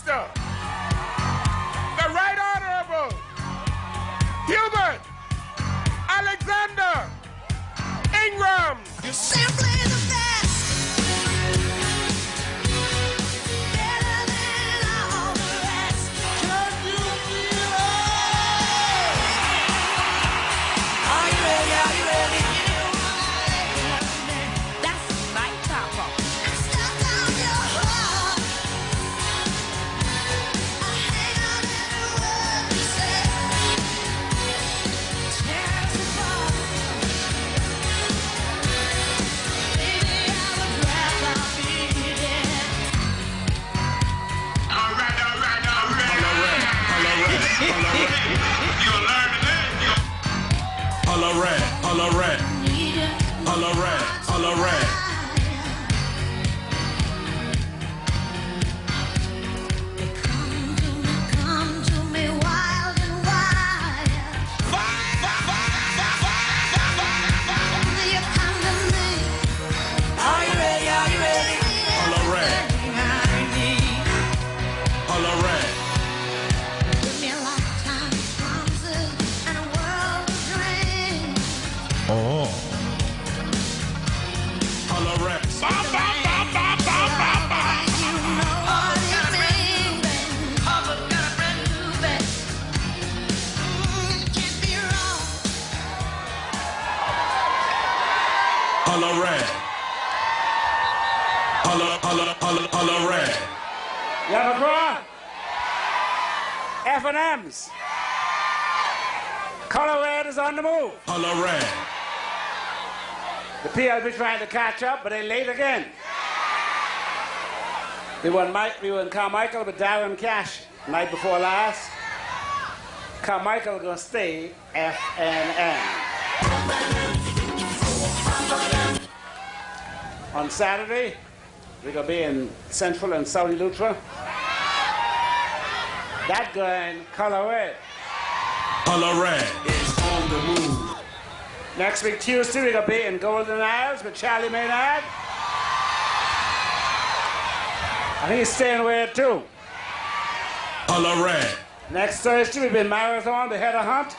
Minister, the Right Honorable Hubert Alexander Ingraham. You're simply the best. Better than all the rest. Can you feel it? Are you ready? Are you ready? That's right, Papa. I'm stuck on your heart. I hang on every word you say. Tear us apart. Baby, I would rather be dead. All right. You'll learn today. Holla red, holla red, Need you. holla red, holla red. Come to me wild and wild. You come to me. Are you ready? Are you ready? Holla red, holla red. Give me a lifetime of promises and a world of dreams. Oh. Holla red. You know what it means. Papa's got a brand new bed. It can't be wrong. Holla red. Holla red. Yamacraw, FNMs. Color red is on the move. Holla red. The PLP trying to catch up, but they're late again. We won Carmichael with Darren Cash night before last. Carmichael gonna stay FNM. On Saturday, we're gonna be in Central and South Lutra. That going color red. Holla red is on the move. Next week, Tuesday, we're going to be in Golden Isles with Charlie Maynard. I think he's staying away too. Holla red. Next Thursday, we'll be in Marathon, the Header Hunt.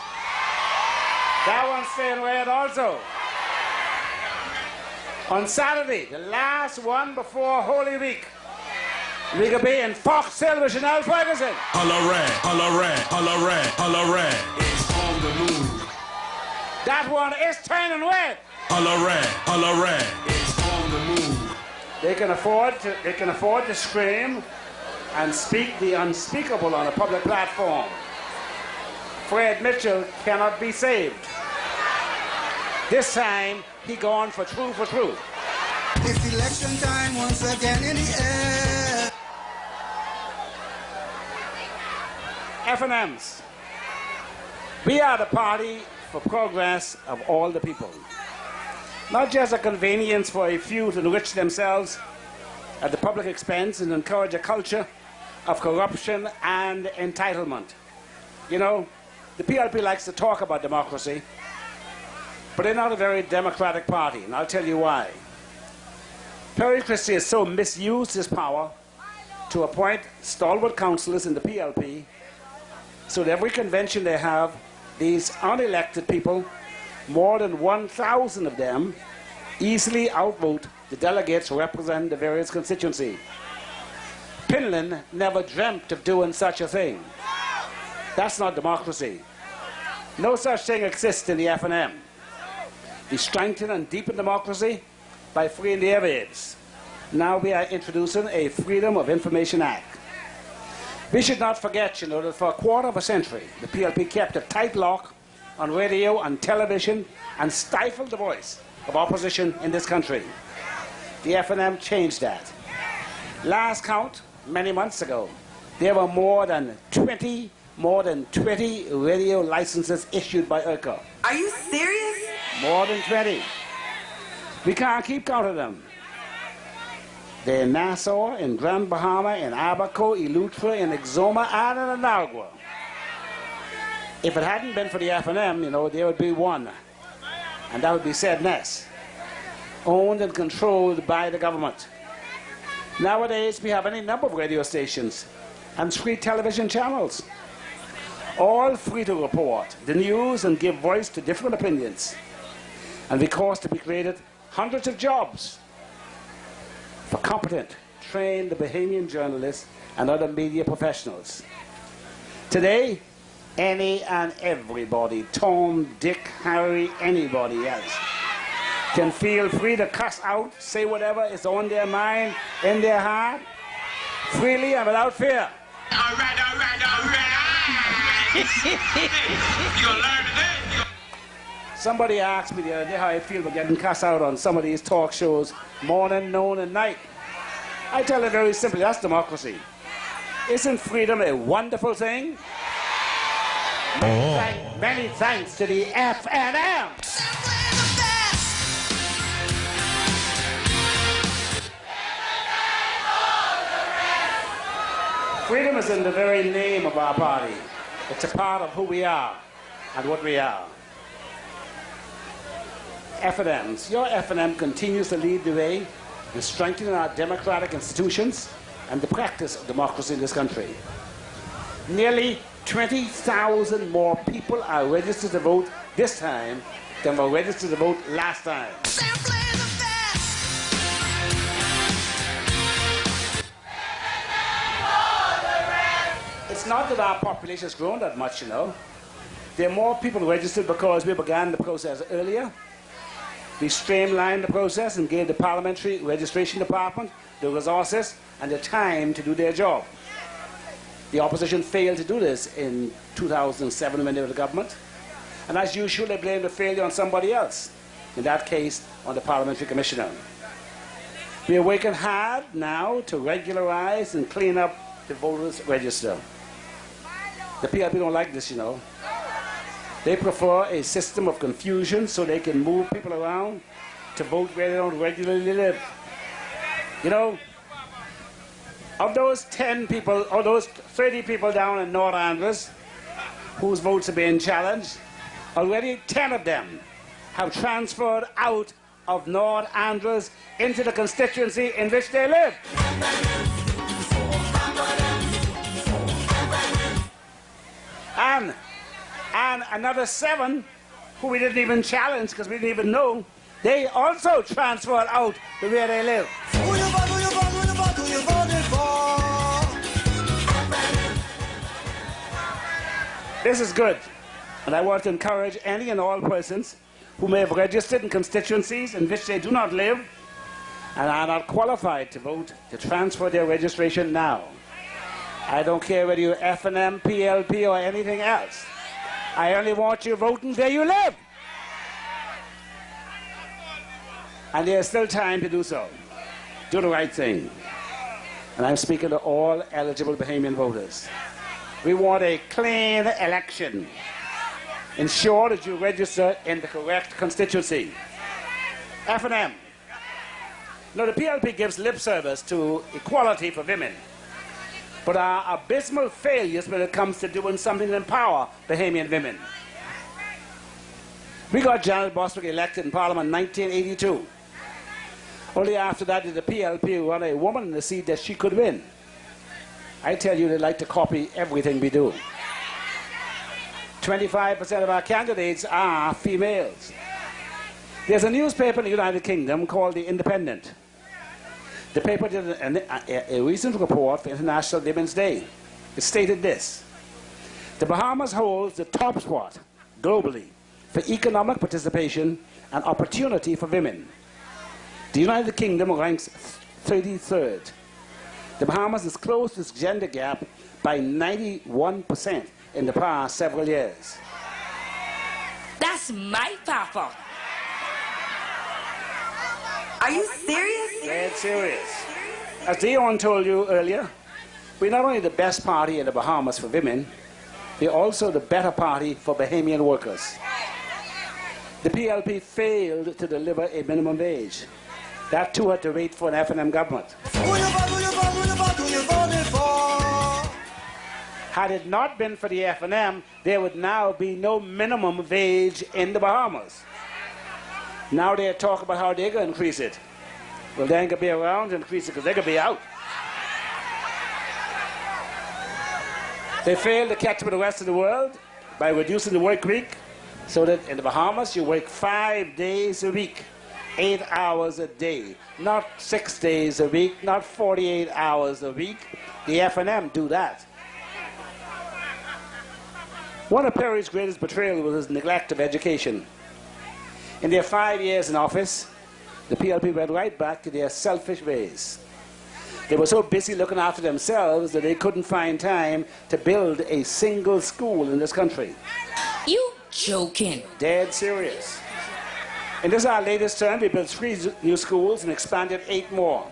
That one's staying away also. On Saturday, the last one before Holy Week, we're going to be in Fox Hill with Chanel Ferguson. Holla red, holla red, holla red, holla red. It's on the move. That one is turning red. Holla red. It's on the move. They can afford to scream and speak the unspeakable on a public platform. Fred Mitchell cannot be saved. This time, he gone for truth. It's election time once again in the air. FNMs. We are the party for progress of all the people. Not just a convenience for a few to enrich themselves at the public expense and encourage a culture of corruption and entitlement. You know, the PLP likes to talk about democracy, but they're not a very democratic party, and I'll tell you why. Perry Christie has so misused his power to appoint stalwart councillors in the PLP so that every convention they have, these unelected people, more than 1,000 of them, easily outvote the delegates who represent the various constituencies. Pinland never dreamt of doing such a thing. That's not democracy. No such thing exists in the FNM. We strengthen and deepen democracy by freeing the airwaves. Now we are introducing a Freedom of Information Act. We should not forget, you know, that for a quarter of a century, the PLP kept a tight lock on radio and television and stifled the voice of opposition in this country. The FNM changed that. Last count, many months ago, there were more than 20 radio licenses issued by IRCA. Are you serious? More than 20. We can't keep count of them. They're in Nassau, in Grand Bahama, in Abaco, Eleuthera, in Exoma, and in Anagua. If it hadn't been for the FNM, you know, there would be one. And that would be Sedness, owned and controlled by the government. Nowadays, we have any number of radio stations and 3 television channels, all free to report the news and give voice to different opinions. And because to be created hundreds of jobs for competent, trained Bahamian journalists and other media professionals. Today, any and everybody, Tom, Dick, Harry, anybody else, can feel free to cuss out, say whatever is on their mind, in their heart, freely and without fear. All right. You're gonna learn today. Somebody asked me the other day how I feel about getting cussed out on some of these talk shows, morning, noon, and night. I tell it very simply, that's democracy. Isn't freedom a wonderful thing? Many thanks to the FNM. Freedom is in the very name of our party. It's a part of who we are and what we are. FNMs. Your FNM continues to lead the way in strengthening our democratic institutions and the practice of democracy in this country. Nearly 20,000 more people are registered to vote this time than were registered to vote last time. It's not that our population has grown that much, you know. There are more people registered because we began the process earlier. We streamlined the process and gave the Parliamentary Registration Department the resources and the time to do their job. The opposition failed to do this in 2007 when they were the government. And as usual, they blamed the failure on somebody else. In that case, on the Parliamentary Commissioner. We are working hard now to regularize and clean up the voters' register. The PLP don't like this, you know. They prefer a system of confusion so they can move people around to vote where they don't regularly live. You know, of those 10 people, or those 30 people down in North Andros whose votes are being challenged, already 10 of them have transferred out of North Andros into the constituency in which they live. And another 7 who we didn't even challenge because we didn't even know, they also transferred out to where they live. This is good, and I want to encourage any and all persons who may have registered in constituencies in which they do not live and are not qualified to vote to transfer their registration now. I don't care whether you're FNM, PLP, or anything else. I only want you voting where you live. And there's still time to do so. Do the right thing. And I'm speaking to all eligible Bahamian voters. We want a clean election. Ensure that you register in the correct constituency. FNM. Now, the PLP gives lip service to equality for women, but are abysmal failures when it comes to doing something to empower Bahamian women. We got Janet Bostwick elected in Parliament in 1982. Only after that did the PLP run a woman in the seat that she could win. I tell you, they like to copy everything we do. 25% of our candidates are females. There's a newspaper in the United Kingdom called The Independent. The paper did a recent report for International Women's Day. It stated this: the Bahamas holds the top spot globally for economic participation and opportunity for women. The United Kingdom ranks 33rd. The Bahamas has closed its gender gap by 91% in the past several years. That's my papa. Are you serious? Dead serious. As Dion told you earlier, we're not only the best party in the Bahamas for women, we're also the better party for Bahamian workers. The PLP failed to deliver a minimum wage. That too had to wait for an FNM government. Had it not been for the FNM, there would now be no minimum wage in the Bahamas. Now they talk about how they're going to increase it. Well, they ain't going to be around to increase it because they're going to be out. They failed to catch up with the rest of the world by reducing the work week so that in the Bahamas you work 5 days a week, 8 hours a day, not 6 days a week, not 48 hours a week. The FNM do that. One of Perry's greatest betrayal was his neglect of education. In their 5 years in office, the PLP went right back to their selfish ways. They were so busy looking after themselves that they couldn't find time to build a single school in this country. You joking? Dead serious. In this our latest term, we built 3 new schools and expanded 8 more.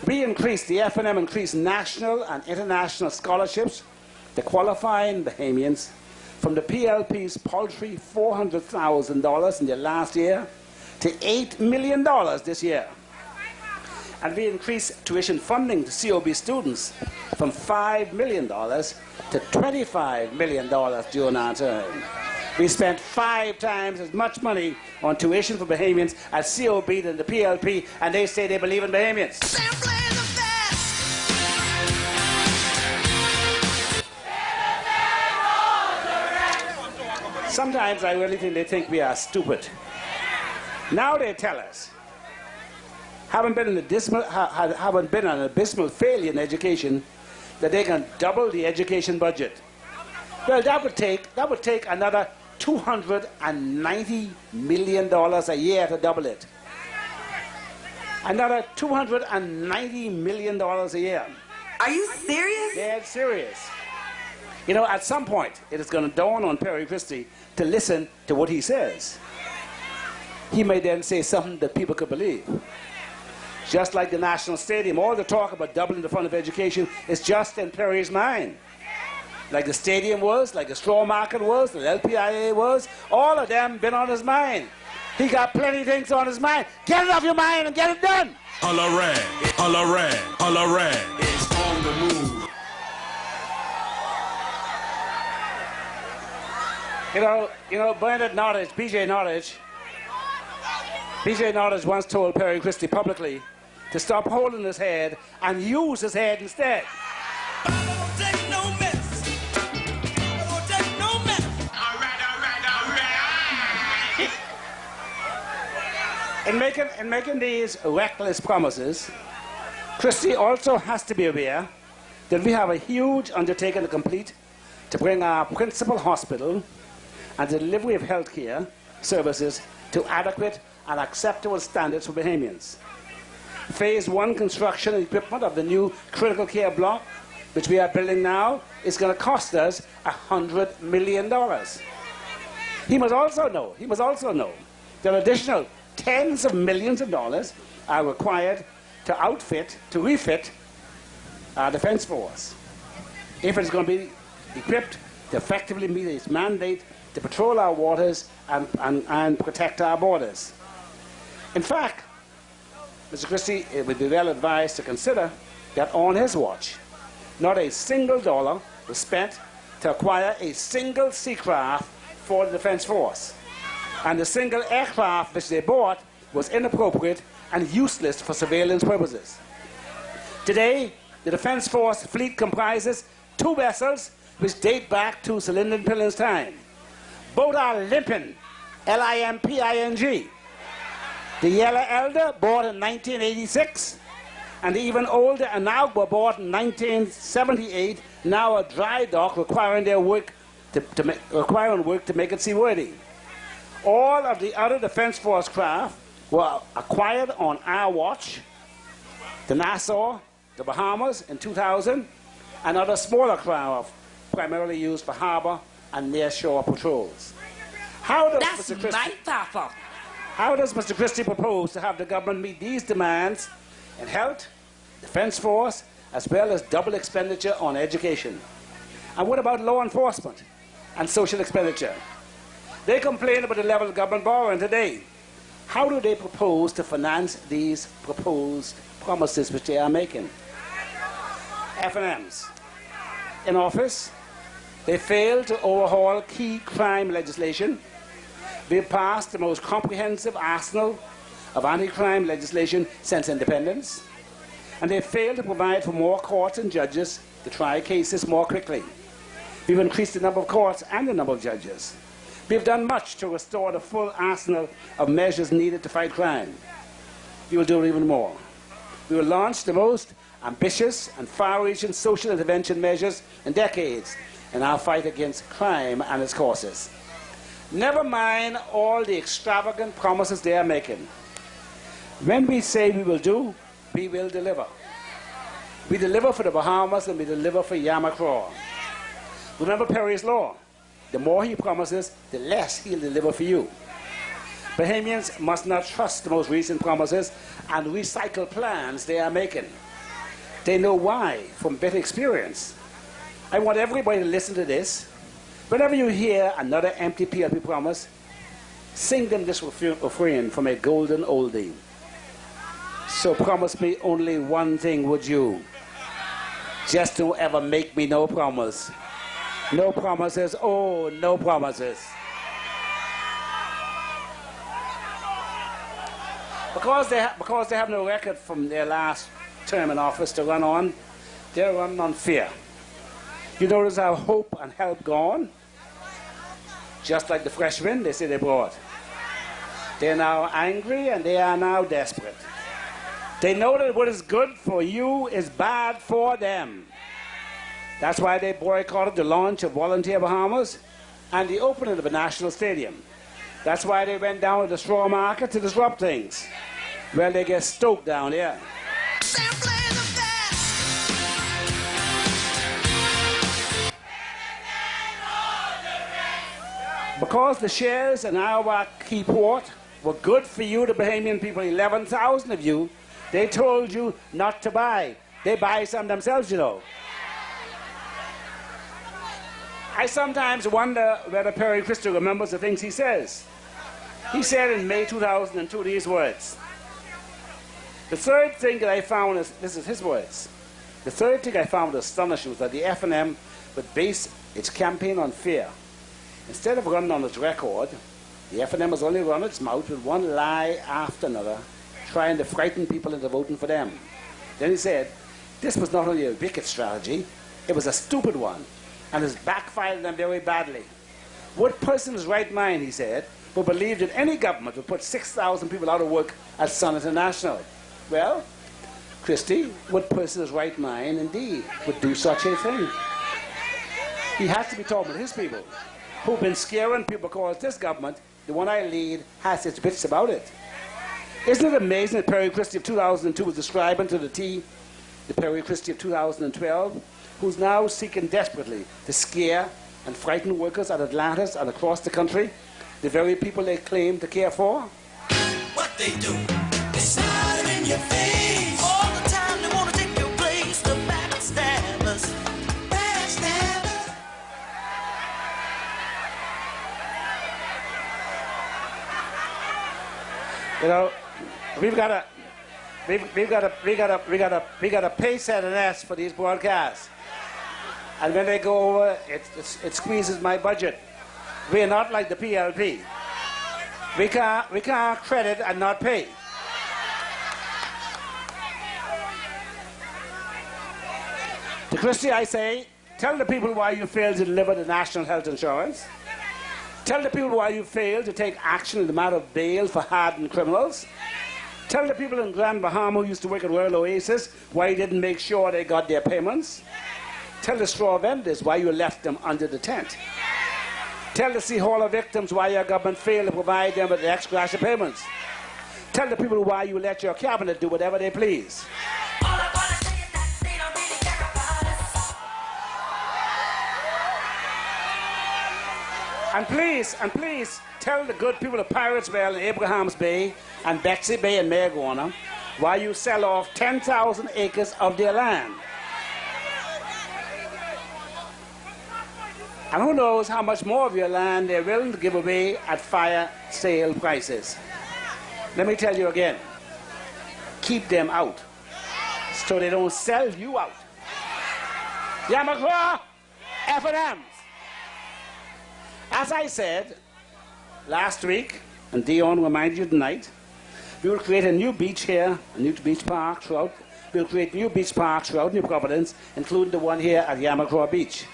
The FNM increased national and international scholarships to qualifying Bahamians from the PLP's paltry $400,000 in their last year to $8 million this year. And we increased tuition funding to COB students from $5 million to $25 million during our term. We spent 5 times as much money on tuition for Bahamians at COB than the PLP, and they say they believe in Bahamians. Simply the best. Sometimes I really think they think we are stupid. Now they tell us, haven't been an abysmal failure in education, that they can double the education budget. Well, that would take another $290 million a year to double it. Another $290 million a year. Are you serious? Dead serious. You know, at some point, it is going to dawn on Perry Christie to listen to what he says. He may then say something that people could believe. Just like the National Stadium, all the talk about doubling the fund of education is just in Perry's mind. Like the stadium was, like the straw market was, the LPIA was, all of them been on his mind. He got plenty of things on his mind. Get it off your mind and get it done. Alaran, Alaran, Alaran is on the move. You know, Bernard Nottage, BJ Nottage once told Perry Christie publicly to stop holding his head and use his head instead. All right. In making these reckless promises, Christie also has to be aware that we have a huge undertaking to complete to bring our principal hospital and the delivery of health care services to adequate and acceptable standards for Bahamians. Phase 1 construction and equipment of the new critical care block, which we are building now, is going to cost us $100 million. He must also know that additional tens of millions of dollars are required to refit our defense force if it's going to be equipped to effectively meet its mandate to patrol our waters and protect our borders. In fact, Mr. Christie, it would be well advised to consider that on his watch, not a single dollar was spent to acquire a single seacraft for the Defense Force. And the single aircraft which they bought was inappropriate and useless for surveillance purposes. Today, the Defense Force fleet comprises 2 vessels which date back to Sir Lyndon Pillin's time. Both are limping, L-I-M-P-I-N-G. The Yellow Elder, bought in 1986, and the even older Anagua, bought in 1978, now a dry dock requiring work to make it seaworthy. All of the other Defense Force craft were acquired on our watch, the Nassau, the Bahamas in 2000, and other smaller craft primarily used for harbor and near-shore patrols. That's my papa. How does Mr. Christie propose to have the government meet these demands in health, defense force, as well as double expenditure on education? And what about law enforcement and social expenditure? They complain about the level of government borrowing today. How do they propose to finance these proposed promises which they are making? FNMs. In office, they failed to overhaul key crime legislation. We passed the most comprehensive arsenal of anti-crime legislation since independence, and they failed to provide for more courts and judges to try cases more quickly. We've increased the number of courts and the number of judges. We've done much to restore the full arsenal of measures needed to fight crime. We will do even more. We will launch the most ambitious and far-reaching social intervention measures in decades in our fight against crime and its causes. Never mind all the extravagant promises they are making. When we say we will do, we will deliver. We deliver for the Bahamas and we deliver for Yamacraw. Remember Perry's law. The more he promises, the less he'll deliver for you. Bahamians must not trust the most recent promises and recycle plans they are making. They know why from bitter experience. I want everybody to listen to this. Whenever you hear another empty PLP promise, sing them this refrain from a golden oldie. So promise me only one thing, would you? Just don't ever make me no promise. No promises, oh, no promises. Because they have no record from their last term in office to run on, they're running on fear. You notice how hope and help gone? Just like the fresh wind they say they brought. They're now angry and they are now desperate. They know that what is good for you is bad for them. That's why they boycotted the launch of Volunteer Bahamas and the opening of a national stadium. That's why they went down to the straw market to disrupt things. Well, they get stoked down here. Because the shares in our key port were good for you, the Bahamian people, 11,000 of you, they told you not to buy. They buy some themselves, you know. I sometimes wonder whether Perry Christie remembers the things he says. He said in May 2002 these words. The third thing that I found is, this is his words, the third thing I found astonishing was that the FNM would base its campaign on fear. Instead of running on its record, the FNM has only run its mouth with one lie after another, trying to frighten people into voting for them. Then he said, this was not only a wicked strategy, it was a stupid one, and has backfired on them very badly. What person in his right mind, he said, would believe that any government would put 6,000 people out of work at Sun International? Well, Christie, what person in his right mind, indeed, would do such a thing? He has to be talking to his people, who've been scaring people because this government, the one I lead, has its bits about it. Isn't it amazing that Perry Christie of 2002 was describing to the T the Perry Christie of 2012, who's now seeking desperately to scare and frighten workers at Atlantis and across the country, the very people they claim to care for? What they do, they smile in your face. All the time they want to take your place, the backstabbers. Backstabbers. You know, we've got to pay S for these broadcasts. And when they go over, it squeezes my budget. We are not like the PLP. We can't credit and not pay. To Christie, I say, tell the people why you failed to deliver the national health insurance. Tell the people why you failed to take action in the matter of bail for hardened criminals. Tell the people in Grand Bahama who used to work at Royal Oasis why you didn't make sure they got their payments. Tell the straw vendors why you left them under the tent. Tell the Sea Hauler victims why your government failed to provide them with the ex-gratia payments. Tell the people why you let your cabinet do whatever they please. All I wanna say is that they don't really care about us. And please, tell the good people of Pirates Bay and Abraham's Bay and Betsy Bay and Mayagona why you sell off 10,000 acres of their land. And who knows how much more of your land they're willing to give away at fire sale prices. Let me tell you again, keep them out so they don't sell you out. Yamacraw, FNMs. As I said last week, and Dion reminded you tonight, we will create a new beach here, a new beach park throughout we'll create new beach parks throughout New Providence, including the one here at Yamacraw Beach.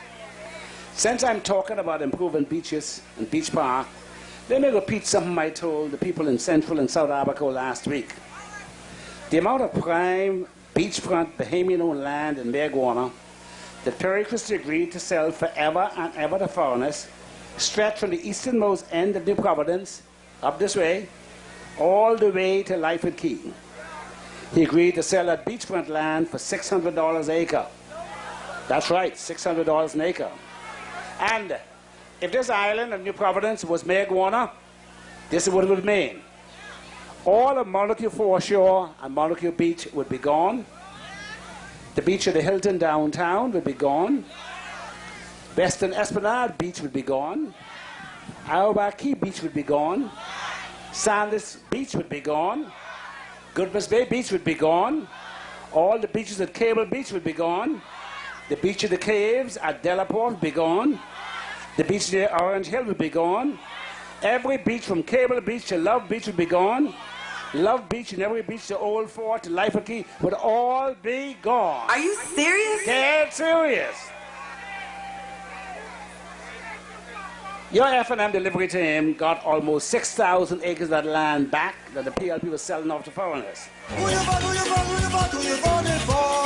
Since I'm talking about improving beaches and beach park, let me repeat something I told the people in Central and South Abaco last week. The amount of prime beachfront Bahamian-owned land in Mayaguana that Perry Christie agreed to sell forever and ever to foreigners stretched from the easternmost end of New Providence, up this way, all the way to Lyford Key. He agreed to sell that beachfront land for $600 an acre. That's right, $600 an acre. And if this island of New Providence was Mayaguana, this would remain. All of Monaco Foreshore and Monaco Beach would be gone. The beach of the Hilton downtown would be gone. Western Esplanade Beach would be gone. Aoba Key Beach would be gone. Sanders Beach would be gone. Goodman's Bay Beach would be gone. All the beaches at Cable Beach would be gone. The beach of the Caves at Delaport would be gone. The beach near Orange Hill would be gone. Every beach from Cable Beach to Love Beach would be gone. Love Beach and every beach to Old Fort to Lyford Key would all be gone. Are you serious? Dead serious. Your FNM delivery team got almost 6,000 acres of that land back that the PLP was selling off to foreigners. Who you voting for?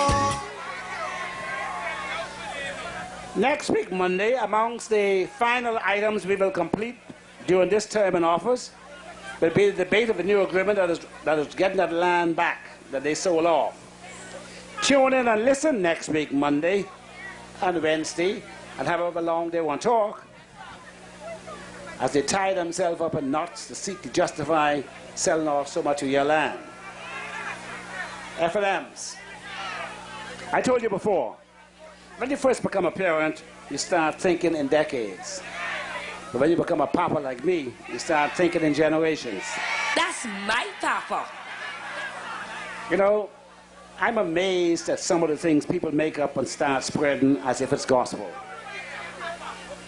Next week, Monday, amongst the final items we will complete during this term in office will be the debate of the new agreement that is getting that land back that they sold off. Tune in and listen next week, Monday and Wednesday, and however long they want to talk, as they tie themselves up in knots to seek to justify selling off so much of your land. FNMs. I told you before, when you first become a parent, you start thinking in decades. But when you become a papa like me, you start thinking in generations. That's my papa. You know, I'm amazed at some of the things people make up and start spreading as if it's gospel.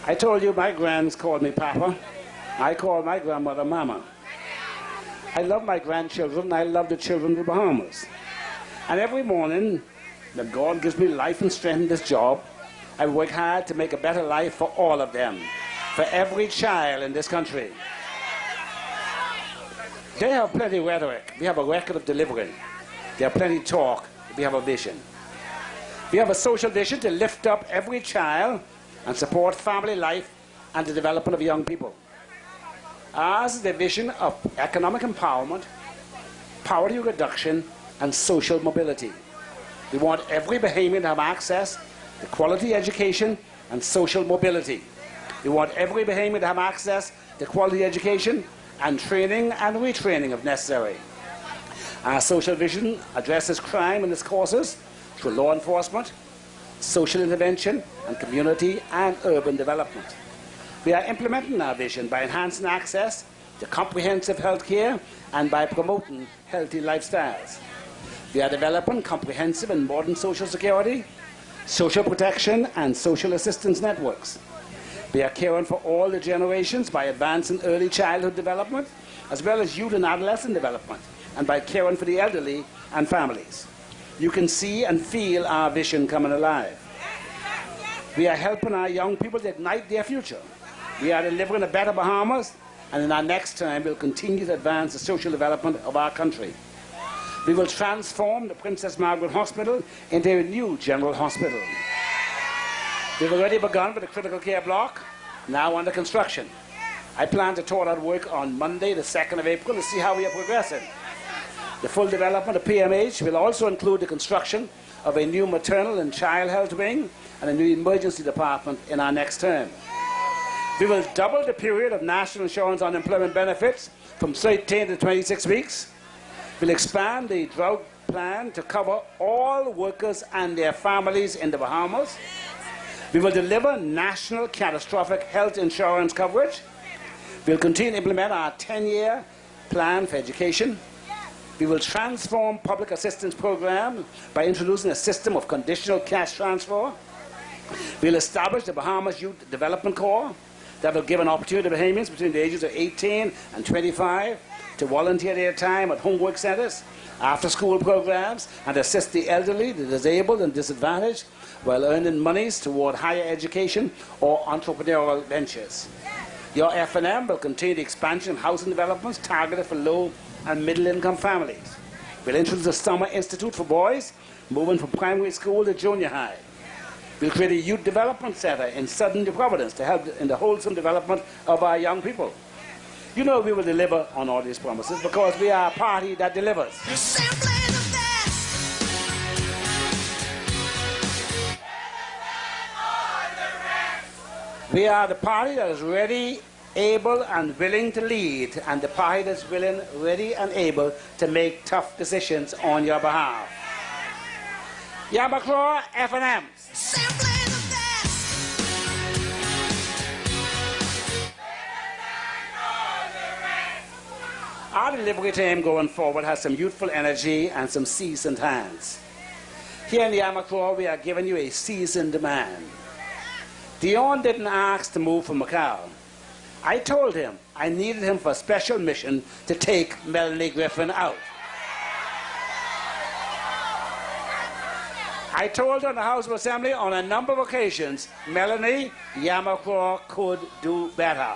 I told you my grands called me Papa. I call my grandmother Mama. I love my grandchildren. I love the children of the Bahamas. And every morning that God gives me life and strength in this job, I work hard to make a better life for all of them, for every child in this country. They have plenty of rhetoric. We have a record of delivering. They have plenty of talk. We have a vision. We have a social vision to lift up every child and support family life and the development of young people. Ours is the vision of economic empowerment, poverty reduction, and social mobility. We want every Bahamian to have access to quality education and social mobility. We want every Bahamian to have access to quality education and training and retraining if necessary. Our social vision addresses crime and its causes through law enforcement, social intervention, and community and urban development. We are implementing our vision by enhancing access to comprehensive health care and by promoting healthy lifestyles. We are developing comprehensive and modern social security, social protection, and social assistance networks. We are caring for all the generations by advancing early childhood development, as well as youth and adolescent development, and by caring for the elderly and families. You can see and feel our vision coming alive. We are helping our young people to ignite their future. We are delivering a better Bahamas, and in our next term, we'll continue to advance the social development of our country. We will transform the Princess Margaret Hospital into a new general hospital. We've already begun with the critical care block, now under construction. I plan to tour that work on Monday, the 2nd of April, to see how we are progressing. The full development of PMH will also include the construction of a new maternal and child health wing and a new emergency department in our next term. We will double the period of national insurance unemployment benefits from 13 to 26 weeks. We'll expand the drought plan to cover all workers and their families in the Bahamas. We will deliver national catastrophic health insurance coverage. We'll continue to implement our 10-year plan for education. We will transform public assistance program by introducing a system of conditional cash transfer. We'll establish the Bahamas Youth Development Corps that will give an opportunity to Bahamians between the ages of 18 and 25 to volunteer their time at homework centres, after-school programs, and assist the elderly, the disabled and disadvantaged while earning monies toward higher education or entrepreneurial ventures. Your FNM will continue the expansion of housing developments targeted for low and middle-income families. We'll introduce a summer institute for boys, moving from primary school to junior high. We'll create a youth development centre in southern New Providence to help in the wholesome development of our young people. You know we will deliver on all these promises because we are a party that delivers. You're simply the best. We are the party that is ready, able and willing to lead, and the party that's willing, ready and able to make tough decisions on your behalf. Yamacraw FNM. Simply the best. Our delivery team going forward has some youthful energy and some seasoned hands. Here in the Yamacraw, we are giving you a seasoned man. Dion didn't ask to move from Macau. I told him I needed him for a special mission to take Melanie Griffin out. I told her in the House of Assembly on a number of occasions, Melanie, Yamacraw could do better.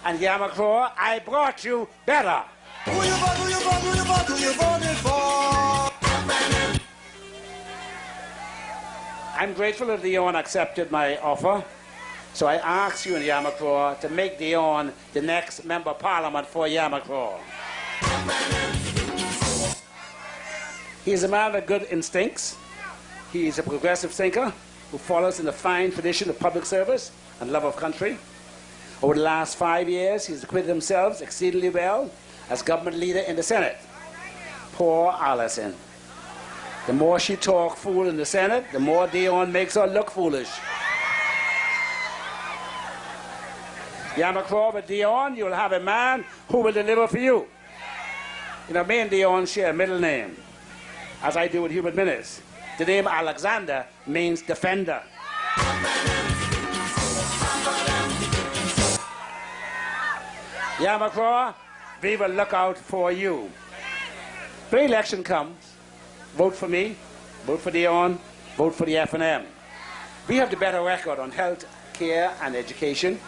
And Yamacraw, I brought you better. Who you voted for? I'm grateful that Dion accepted my offer, so I ask you in Yamacraw to make Dion the next Member of Parliament for Yamacraw. He's a man with good instincts. He's a progressive thinker who follows in the fine tradition of public service and love of country. Over the last 5 years, he's acquitted himself exceedingly well as government leader in the Senate. Poor Alison. The more she talk fool in the Senate, the more Dion makes her look foolish. Yamacraw, with Dion, you'll have a man who will deliver for you. You know, me and Dion share a middle name, as I do with Hubert Minnis. The name Alexander means defender. Yamacraw, we will look out for you. When election comes, vote for me, vote for Dion, vote for the FNM. We have the better record on health, care and education.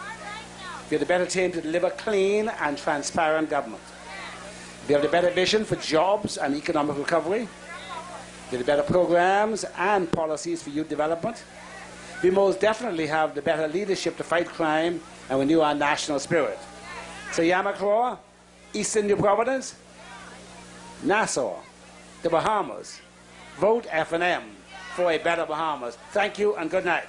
We have the better team to deliver clean and transparent government. We have the better vision for jobs and economic recovery. We have the better programs and policies for youth development. We most definitely have the better leadership to fight crime and renew our national spirit. So Yamacraw, Eastern New Providence, Nassau, the Bahamas, vote FNM for a better Bahamas. Thank you and good night.